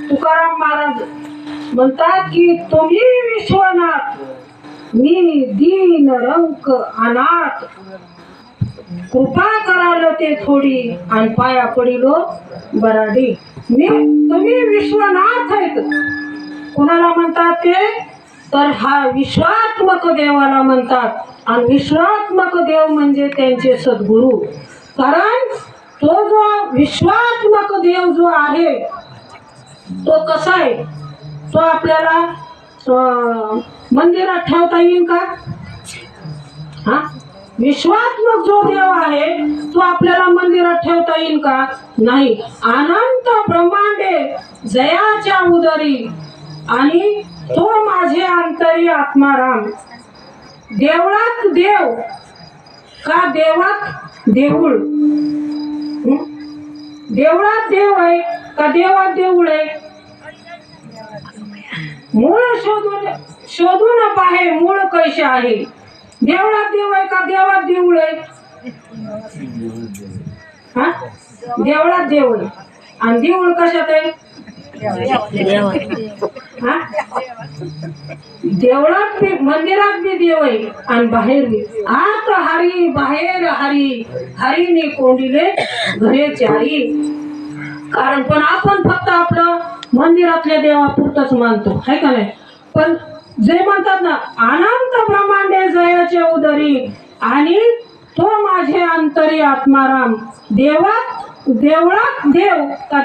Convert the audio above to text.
तुकाराम महाराज म्हणतात की तुम्ही विश्वनाथ, मी दीन रंक अनाथ, कृपा कराल ते थोडी आणि पाया पडिलो बराडी. तुम्ही विश्वनाथ आहेत. कोणाला म्हणतात ते? तर हा विश्वात्मक देवाला म्हणतात. आणि विश्वात्मक देव म्हणजे त्यांचे सद्गुरू. कारण तो जो विश्वात्मक देव जो आहे तो कसा आहे, तो आपल्याला मंदिरात ठेवता येईल का? हा, विश्वात्मक जो देव आहे तो आपल्याला मंदिरात ठेवता येईल का? नाही. अनंत ब्रह्मांडे जयाच्या उदरी आणि तो माझे अंतरी आत्माराम. देवळात देव का देवात देऊळ? देवळात देव आहे का देवात देऊळ आहे? मूळ शोधून पाहे मूळ कैसे आहे. देवळात देव आहे का देवात देऊळ आहे? हा, देवळात देव आहे. आणि देऊळ कशात आहे? हा, देवळात बी मंदिरात बी देव आहे आणि बाहेर बी. आत हरी बाहेर हरी, हरीने कोंडिले घरे चारी. कारण पण आपण फक्त आपलं मंदिरातल्या देवापुरतच मानतो, है का नाही? पण जे म्हणतात ना अनंत ब्रह्मांडे जयाचे उदरी आणि तो माझे अंतरी आत्माराम. देवात देवळात देव का